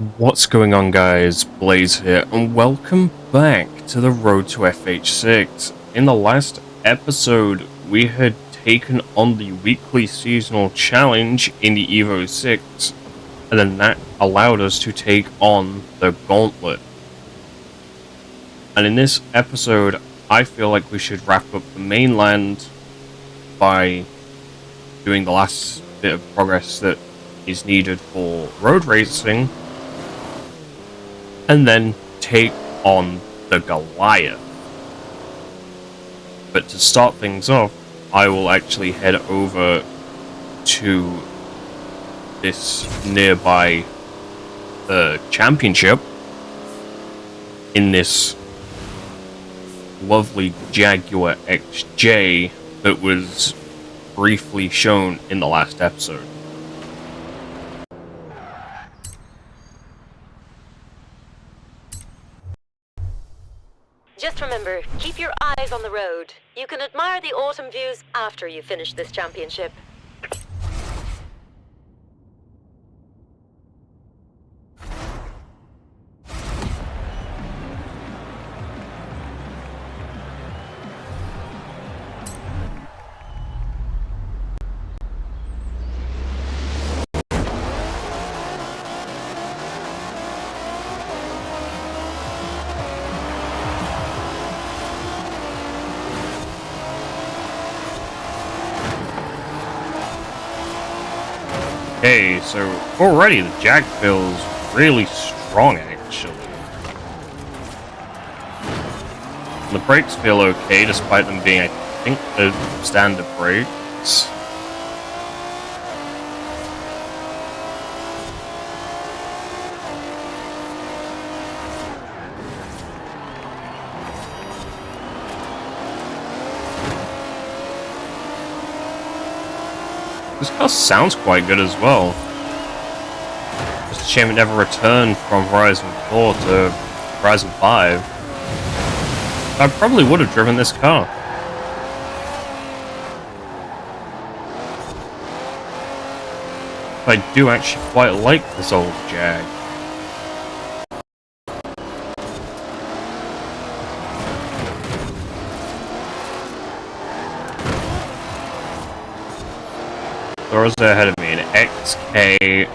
What's going on, guys? Blaze here, and welcome back to the road to FH6. In the last episode, we had taken on the weekly seasonal challenge in the Evo 6, and then that allowed us to take on the Gauntlet. And in this episode, I feel like we should wrap up the mainland by doing the last bit of progress that is needed for road racing, and then take on the Goliath. But to start things off, I will actually head over to this nearby championship in this lovely Jaguar XJ that was briefly shown in the last episode. Just remember, keep your eyes on the road. You can admire the autumn views after you finish this championship. Okay, so already the Jag feels really strong, actually. The brakes feel okay, despite them being, I think, the standard brakes. This car sounds quite good as well. Just a shame it never returned from Horizon 4 to Horizon 5. I probably would have driven this car. I do actually quite like this old Jag. Those are ahead of me, an XK,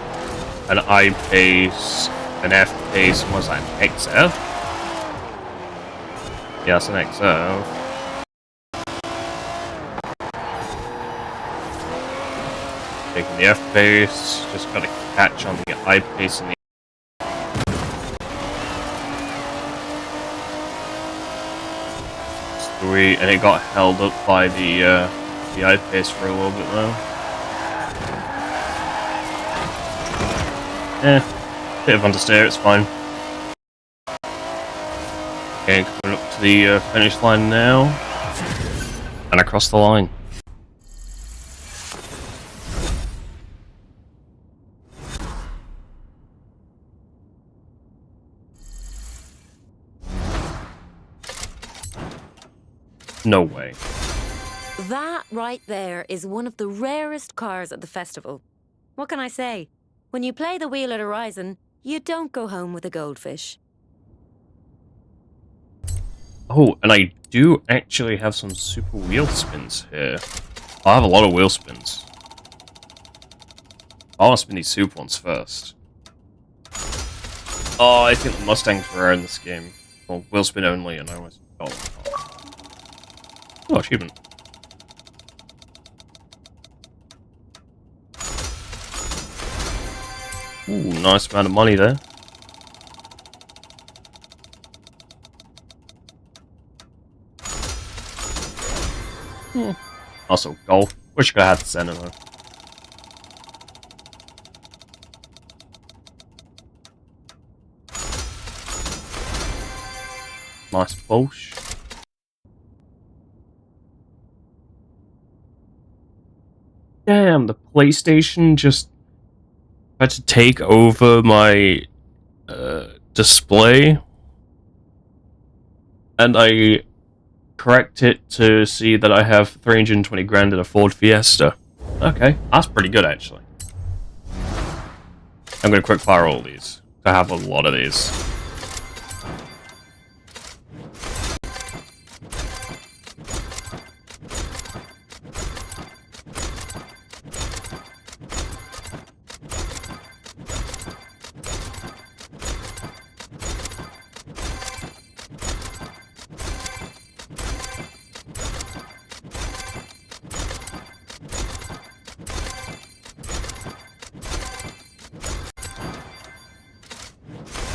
an I-Pace, an F-Pace, and what's that, an XF? Yeah, that's an XF. Taking the F-Pace, just gotta catch on the I-Pace and the... Sweet, and it got held up by the I-Pace for a little bit though. Bit of understeer, it's fine. Okay, coming up to the finish line now. And across the line. No way. That right there is one of the rarest cars at the festival. What can I say? When you play the wheel at Horizon, you don't go home with a goldfish. Oh, and I do actually have some super wheel spins here. I have a lot of wheel spins. I want to spin these super ones first. Oh, I think the Mustangs were rare in this game. Well, wheel spin only, and I always... Oh, achievement. Ooh, nice amount of money there. Also, golf. Wish I could have had the center though. Nice Porsche. Damn, the PlayStation just tried to take over my display, and I correct it to see that I have 320 grand in a Ford Fiesta. Okay, that's pretty good actually. I'm going to quick fire all these. I have a lot of these.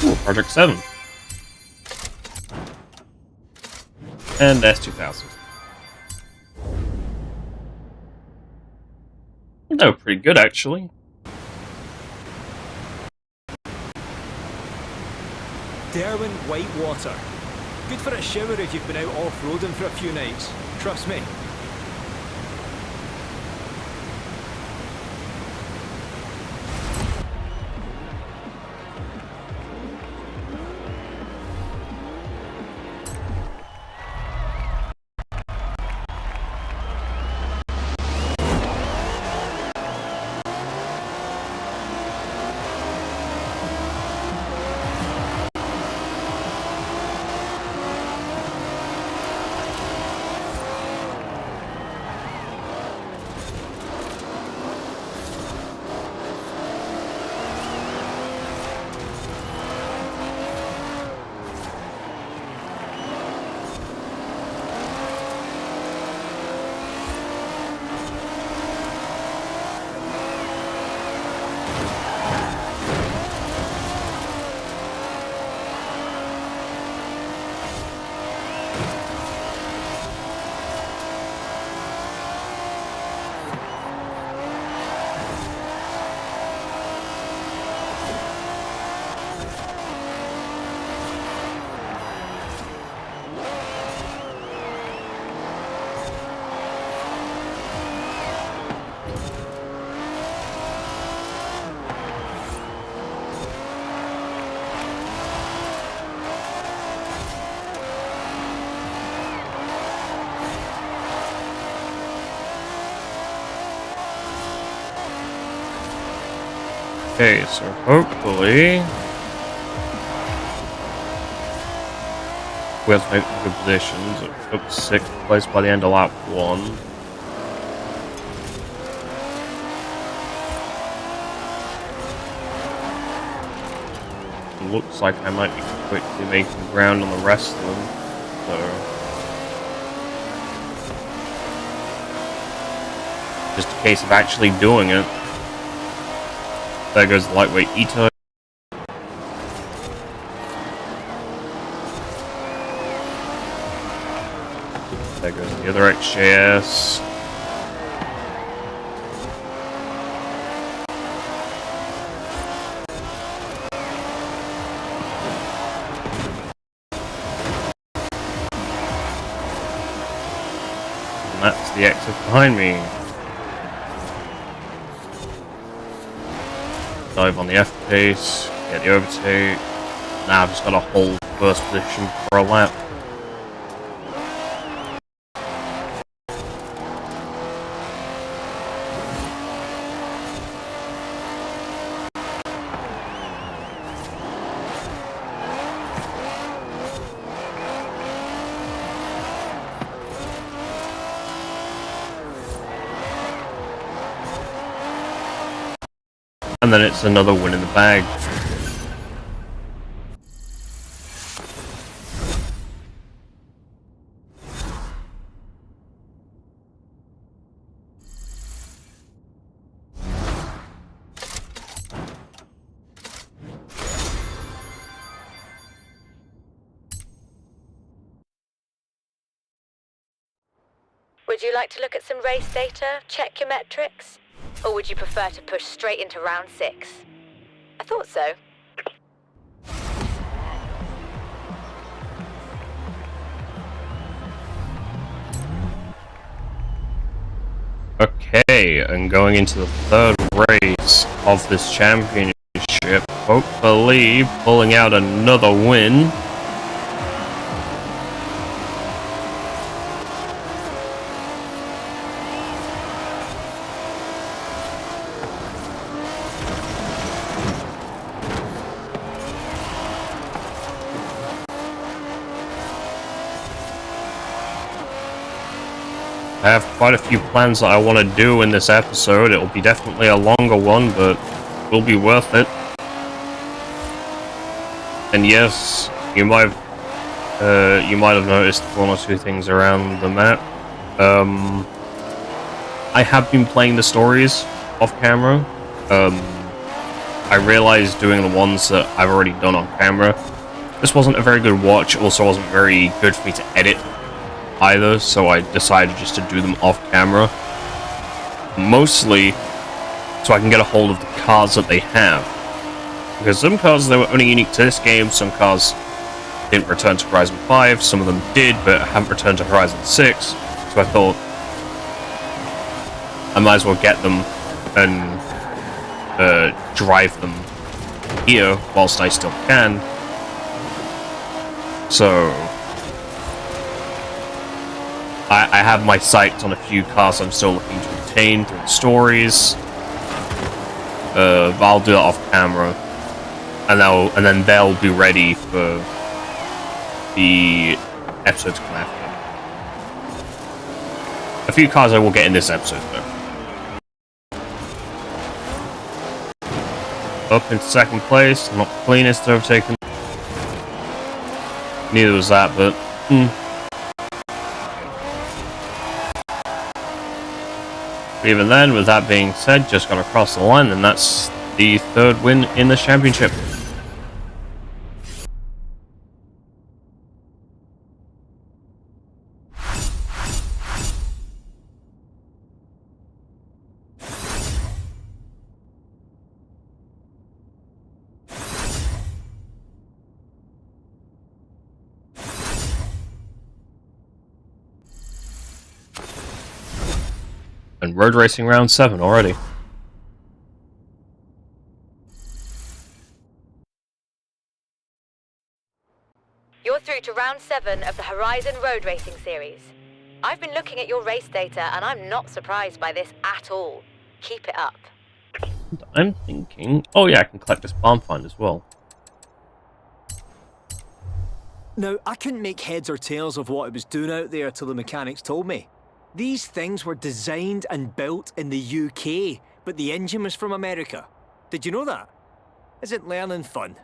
Ooh, Project 7. And S2000. They were pretty good, actually. Derwent Whitewater. Good for a shower if you've been out off-roading for a few nights. Trust me. Okay, so hopefully we have to make good positions. Up 6th place by the end of lap 1. Looks like I might be quickly making ground on the rest of them. So just a case of actually doing it. There goes the lightweight Ito. There goes the other XJS. And that's the exit behind me. Dive on the F pace, get the overtake. Now I've just got to hold first position for a lap. And then it's another win in the bag. Would you like to look at some race data, check your metrics? Or would you prefer to push straight into round 6? I thought so. Okay, and going into the third race of this championship, hopefully pulling out another win. I have quite a few plans that I want to do in this episode. It'll be definitely a longer one, but will be worth it. And yes, you might have noticed one or two things around the map. I have been playing the stories off camera. I realized doing the ones that I've already done on camera, this wasn't a very good watch. It also wasn't very good for me to edit either, so I decided just to do them off camera. Mostly so I can get a hold of the cars that they have. Because some cars, they were only unique to this game, some cars didn't return to Horizon 5, some of them did, but haven't returned to Horizon 6, so I thought I might as well get them and drive them here whilst I still can. So I have my sights on a few cars I'm still looking to obtain through the stories. I'll do that off camera, and then they'll be ready for the episode to come after. A few cars I will get in this episode, though. Up in second place, not the cleanest overtaken. Neither was that, but even then, with that being said, just got across the line, and that's the third win in the championship. And road racing round 7 already. You're through to round 7 of the Horizon Road Racing Series. I've been looking at your race data and I'm not surprised by this at all. Keep it up. And I'm thinking, oh yeah, I can collect this bomb find as well. Now, I couldn't make heads or tails of what it was doing out there till the mechanics told me. These things were designed and built in the UK, but the engine was from America. Did you know that? Isn't learning fun?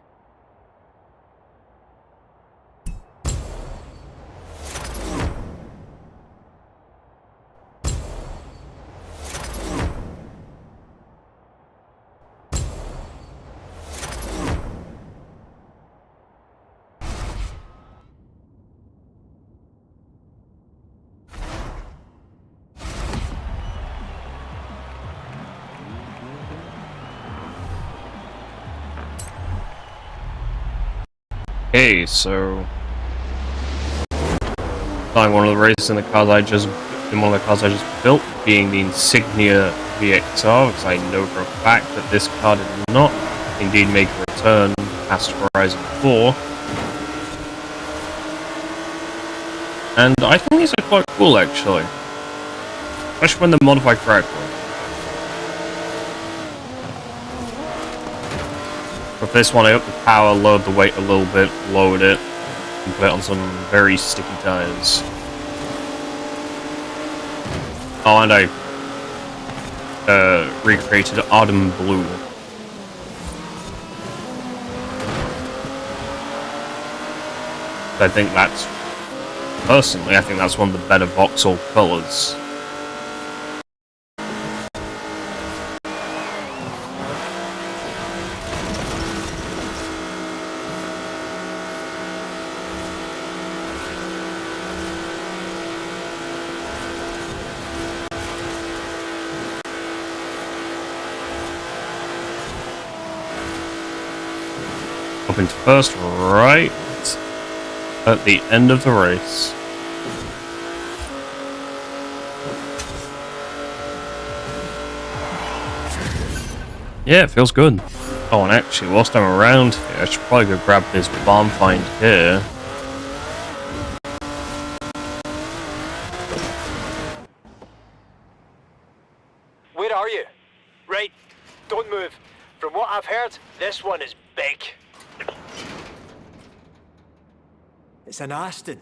Okay, so starting one of the races in one of the cars I just built, being the Insignia VXR, because I know for a fact that this car did not indeed make a return past Horizon 4. And I think these are quite cool, actually. Especially when they're modified correctly. With this one, I up the power, lowered the weight a little bit, lowered it, and put it on some very sticky tires. Oh, and I recreated Autumn Blue. I think that's, personally, I think that's one of the better Vauxhall colours. Up into first, right at the end of the race. Yeah, it feels good. Oh, and actually, whilst I'm around here, I should probably go grab this bomb find here. Where are you? Right, don't move. From what I've heard, this one is big. It's an Aston.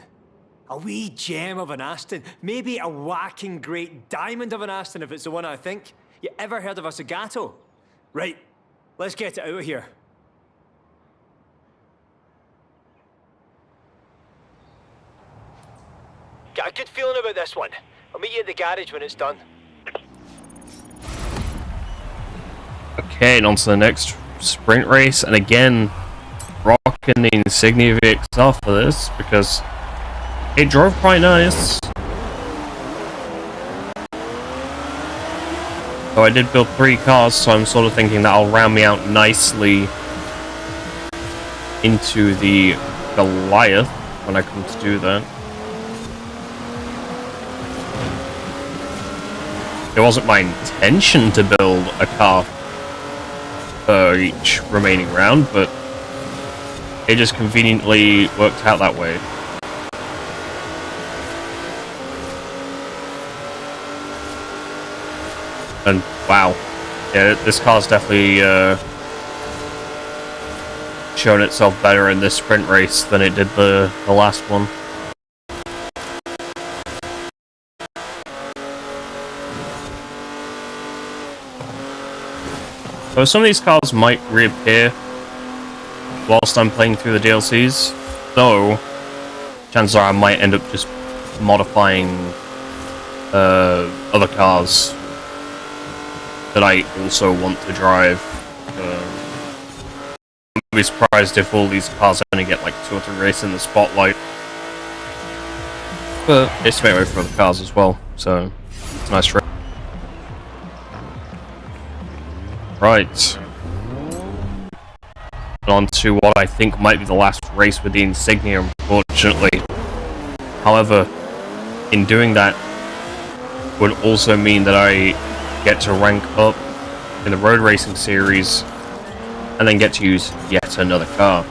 A wee gem of an Aston. Maybe a whacking great diamond of an Aston if it's the one I think. You ever heard of a Zagato? Right, let's get it out of here. Got a good feeling about this one. I'll meet you at the garage when it's done. Okay, and on to the next sprint race, and again, rocking the Insignia VXR for this, because it drove quite nice. So I did build 3 cars, so I'm sort of thinking that'll round me out nicely into the Goliath when I come to do that. It wasn't my intention to build a car for each remaining round, but it just conveniently worked out that way. And wow, yeah, this car's definitely shown itself better in this sprint race than it did the last one. So some of these cars might reappear whilst I'm playing through the DLCs, though chances are I might end up just modifying other cars that I also want to drive. I'd be surprised if all these cars only get like 2 or 3 races in the spotlight. But it's a great way for other cars as well, so it's a nice race. Right. On to what I think might be the last race with the Insignia, unfortunately. However, in doing that would also mean that I get to rank up in the road racing series and then get to use yet another car.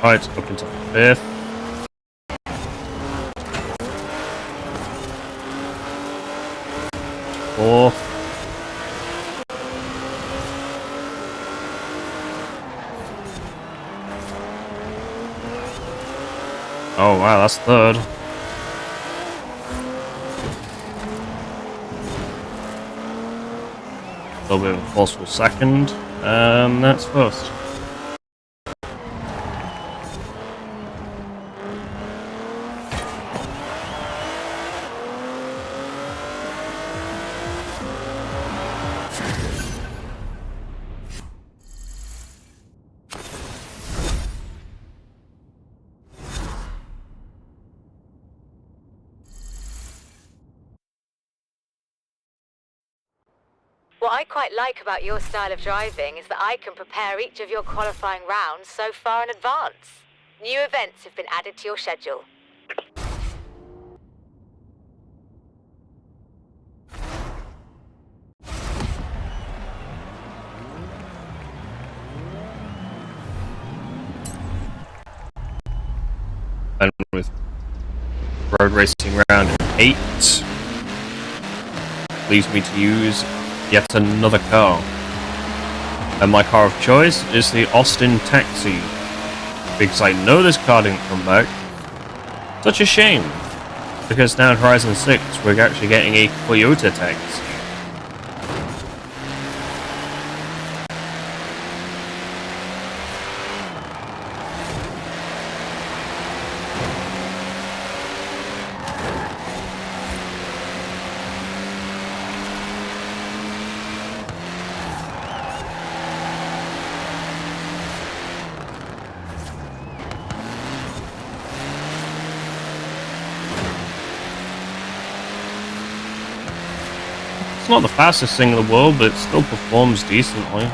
Right, up into 5th. Fourth. Oh wow, that's 3rd. A little bit of a forceful 2nd, and that's 1st. What I quite like about your style of driving is that I can prepare each of your qualifying rounds so far in advance. New events have been added to your schedule. And with road racing round 8, leaves me to use yet another car. And my car of choice is the Austin Taxi, because I know this car didn't come back. Such a shame, because now in Horizon 6 we're actually getting a Toyota Taxi. It's not the fastest thing in the world, but it still performs decently.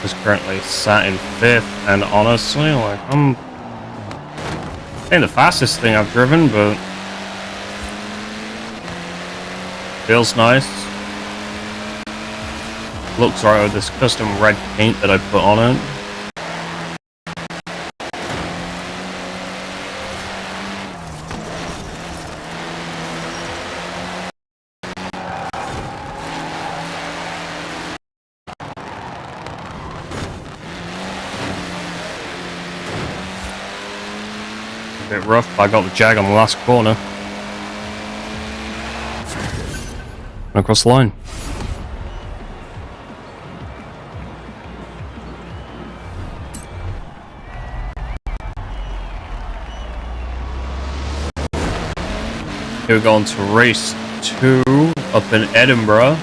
Is currently sat in 5th, and honestly, like, I'm ain't the fastest thing I've driven, but feels nice. Looks right with this custom red paint that I put on it. Bit rough, but I got the Jag on the last corner. Across the line. Here we go on to race 2 up in Edinburgh.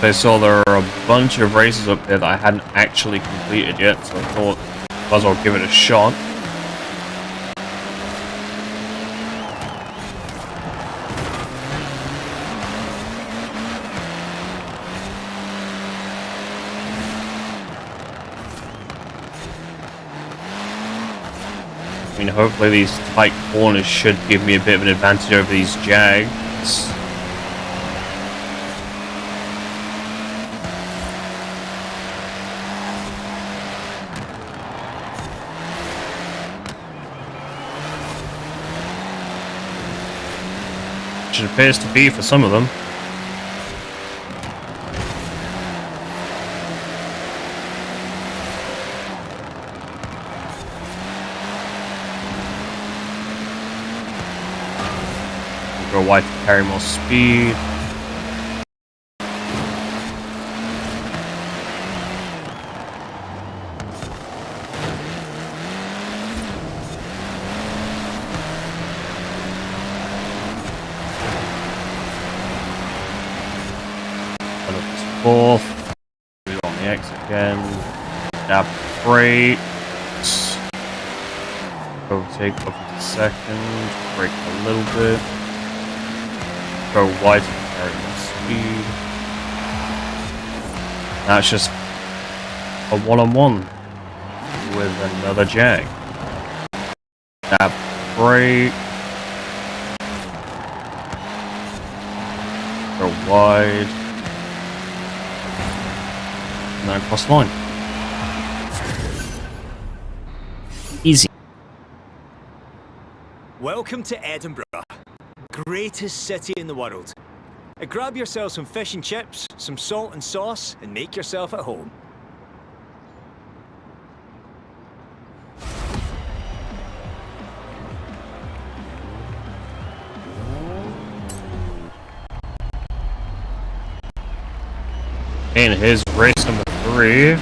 I saw there are a bunch of races up there that I hadn't actually completed yet, so I thought might as well give it a shot. I mean, hopefully these tight corners should give me a bit of an advantage over these Jags. Which it appears to be for some of them. Go wide to carry more speed. Fourth. We on the X again. Dab brakes. Overtake up into second. Brake a little bit. Go wide to carry more speed. Now it's just a one-on-one with another Jag. Dab brake. Go wide. And then across the line. Easy. Welcome to Edinburgh, greatest city in the world. Grab yourself some fish and chips, some salt and sauce, and make yourself at home. And here's race number 3.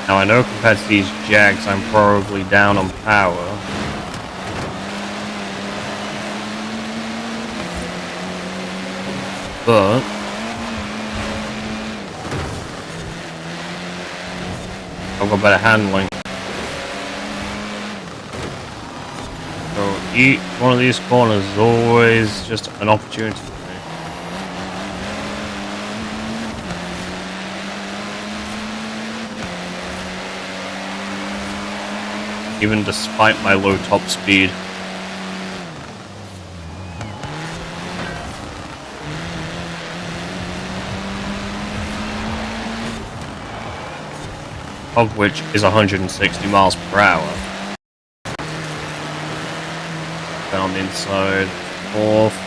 Now I know compared to these Jags, I'm probably down on power. But I've got better handling. So each one of these corners is always just an opportunity for me. Even despite my low top speed. Of which is 160 miles per hour. Then on the inside, 4th.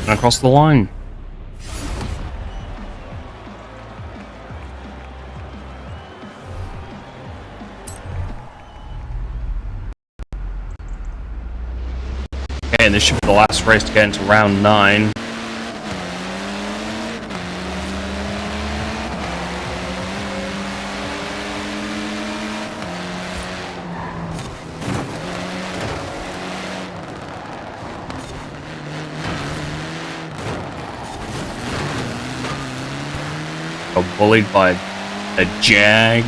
And across the line. Okay, and this should be the last race to get into round 9. Got bullied by a Jag.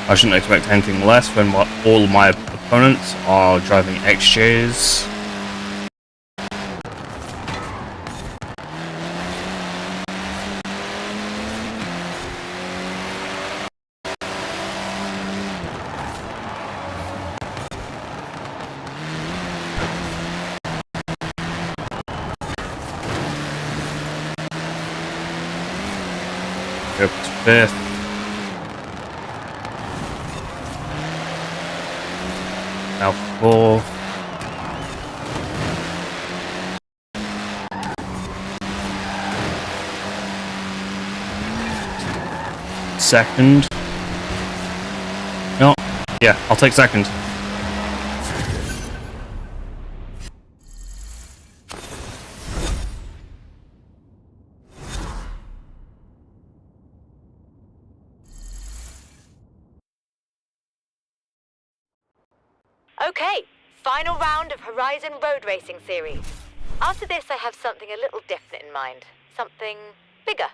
I shouldn't expect anything less when all my opponents are driving XJs. Up to 5th. Now 4th. Second. No, yeah, I'll take second. Okay, final round of Horizon Road Racing Series. After this, I have something a little different in mind. Something bigger.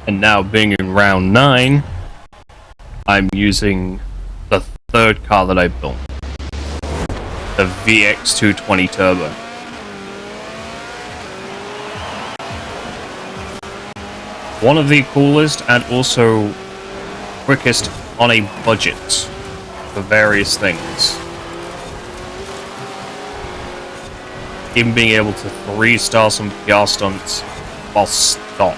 And now being in round 9, I'm using the 3rd car that I built. The VX220 Turbo. One of the coolest and also quickest on a budget for various things. Even being able to 3-star some PR stunts while stop.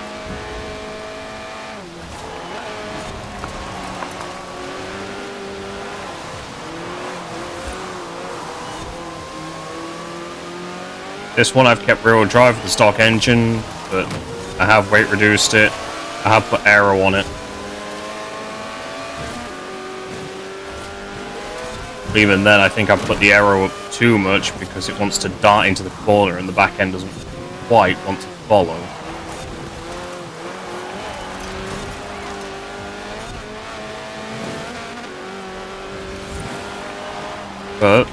This one I've kept rear-wheel drive with the stock engine, but I have weight reduced it. I have put aero on it. Even then, I think I've put the aero up too much because it wants to dart into the corner and the back end doesn't quite want to follow. But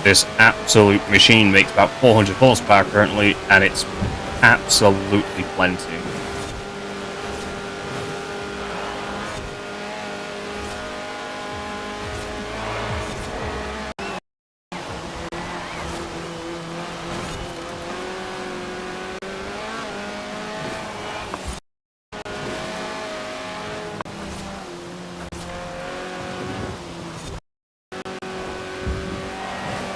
this absolute machine makes about 400 horsepower currently, and it's absolutely plenty.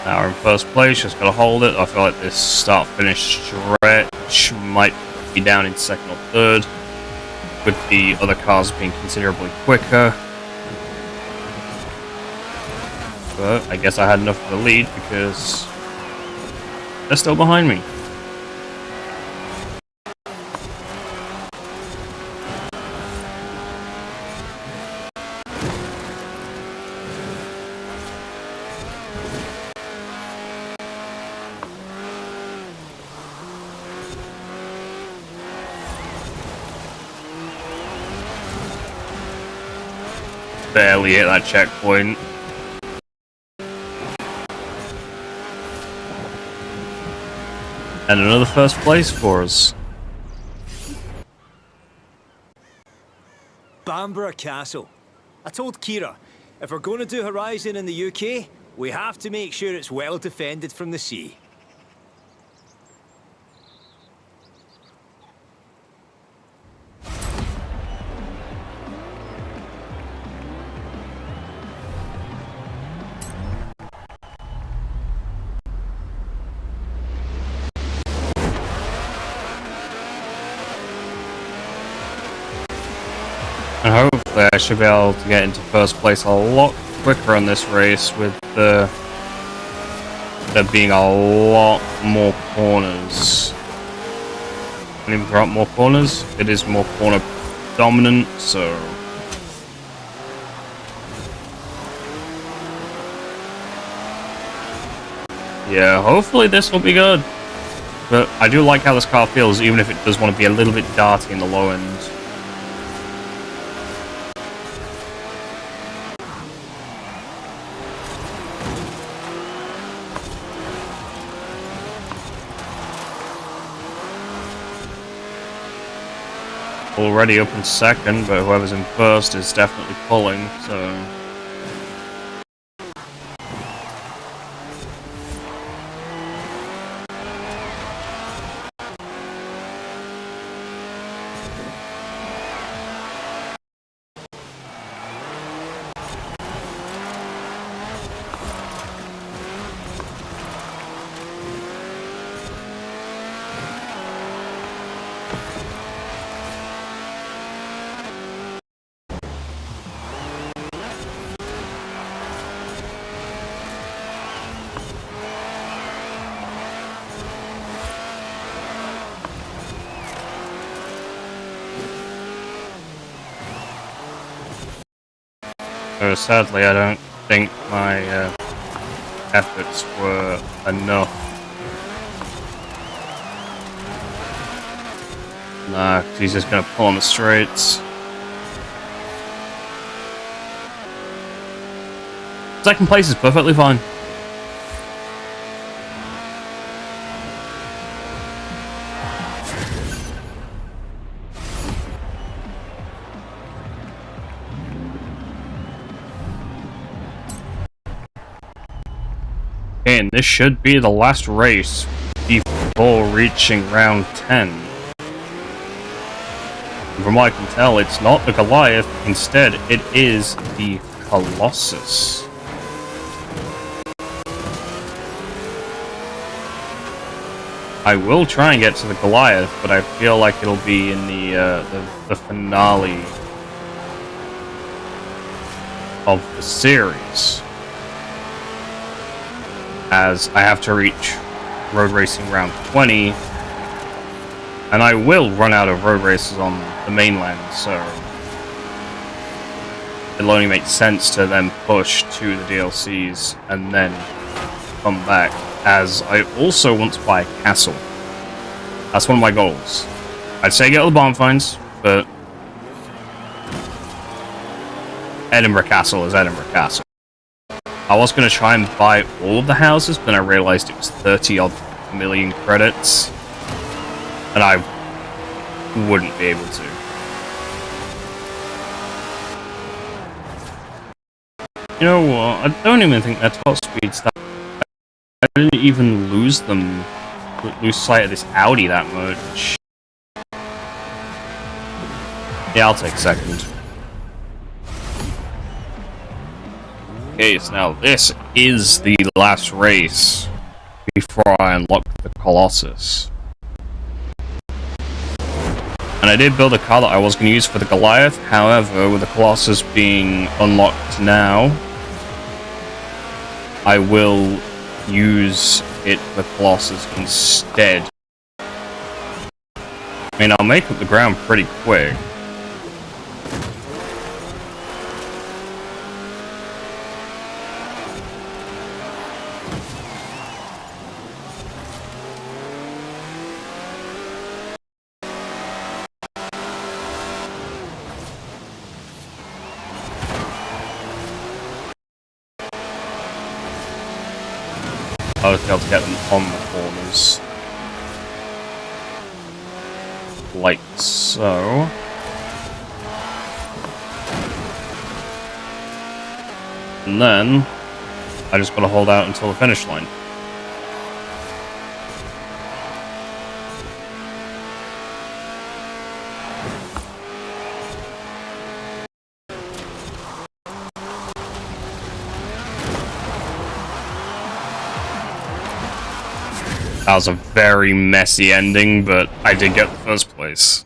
Now we're in first place, just gotta hold it. I feel like this start-finish stretch might be down in second or third, with the other cars being considerably quicker. But I guess I had enough of a lead because they're still behind me. barely hit that checkpoint. And another first place for us. Bamborough Castle. I told Kira, if we're going to do Horizon in the UK, we have to make sure it's well defended from the sea. And hopefully I should be able to get into first place a lot quicker on this race with there being a lot more corners. And if there aren't more corners, it is more corner dominant, so... yeah, hopefully this will be good. But I do like how this car feels, even if it does want to be a little bit darty in the low end. Already up in second, but whoever's in first is definitely pulling, so... sadly, I don't think my efforts were enough. Nah, 'cause he's just gonna pull on the straights. Second place is perfectly fine. And this should be the last race before reaching round 10. From what I can tell, it's not the Goliath, instead it is the Colossus. I will try and get to the Goliath, but I feel like it'll be in the finale of the series, as I have to reach road racing round 20, and I will run out of road races on the mainland, so it'll only make sense to then push to the DLCs and then come back, as I also want to buy a castle. That's one of my goals. I'd say get all the barn finds, but Edinburgh Castle is Edinburgh Castle. I was going to try and buy all of the houses, but then I realized it was 30-odd million credits, and I wouldn't be able to. You know what? I don't even think their top speed's that. I didn't even lose sight of this Audi that much. Yeah, I'll take second. Okay, so now this is the last race before I unlock the Colossus. And I did build a car that I was going to use for the Goliath, however, with the Colossus being unlocked now, I will use it for the Colossus instead. I mean, I'll make up the ground pretty quick. I'll just be able to get them on the corners. Like so. And then, I just gotta hold out until the finish line. That was a very messy ending, but I did get the first place.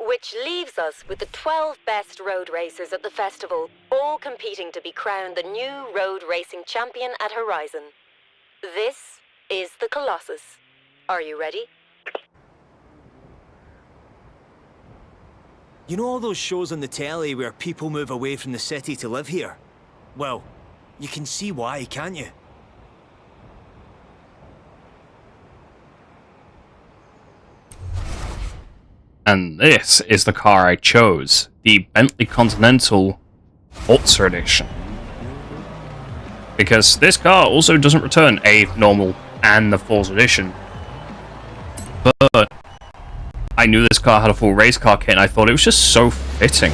Which leaves us with the 12 best road racers at the festival, all competing to be crowned the new road racing champion at Horizon. This is the Colossus. Are you ready? You know all those shows on the telly where people move away from the city to live here? Well, you can see why, can't you? And this is the car I chose, the Bentley Continental Forza Edition. Because this car also doesn't return a normal and the Forza Edition. But I knew this car had a full race car kit and I thought it was just so fitting.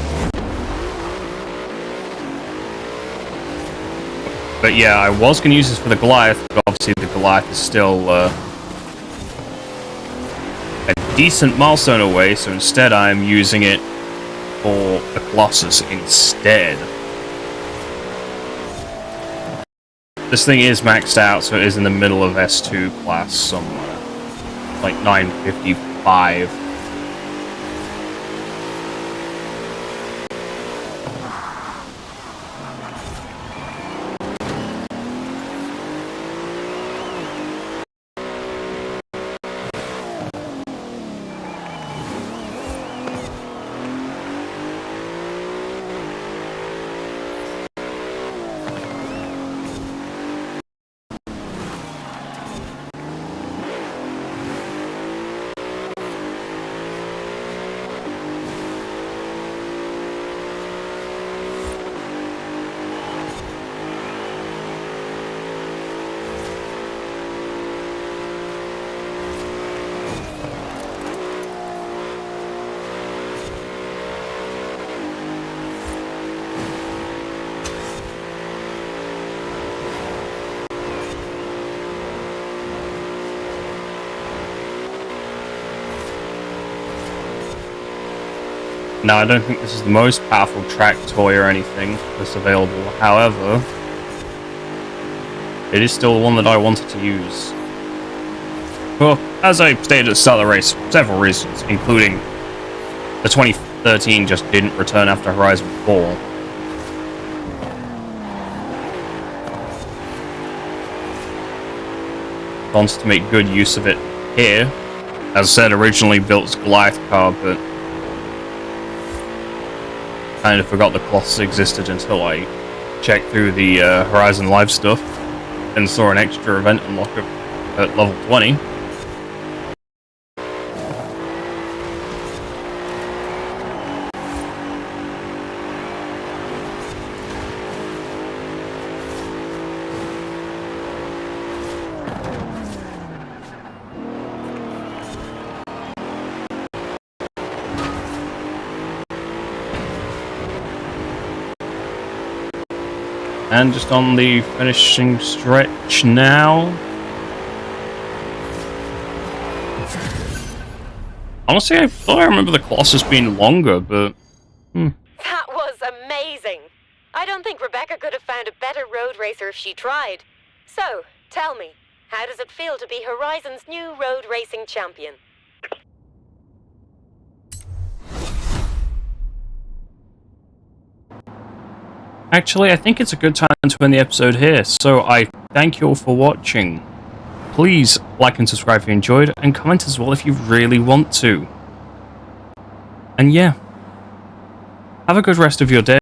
But yeah, I was going to use this for the Goliath, but obviously the Goliath is still a decent milestone away, so instead I'm using it for the Colossus instead. This thing is maxed out, so it is in the middle of S2 class somewhere. Like 955. Now, I don't think this is the most powerful track toy or anything that's available. However, it is still the one that I wanted to use. Well, as I stated at the start of the race, several reasons, including the 2013 just didn't return after Horizon 4. Wants to make good use of it here. As I said, originally built as Goliath car, but kind of forgot the Colossus existed until I checked through the Horizon Live stuff and saw an extra event unlock at level 20. And just on the finishing stretch now. Honestly, I thought I remember the Colossus being longer, but... That was amazing! I don't think Rebecca could have found a better road racer if she tried. So, tell me, how does it feel to be Horizon's new road racing champion? Actually, I think it's a good time to end the episode here, so I thank you all for watching. please like and subscribe if you enjoyed, and comment as well if you really want to. And yeah, have a good rest of your day.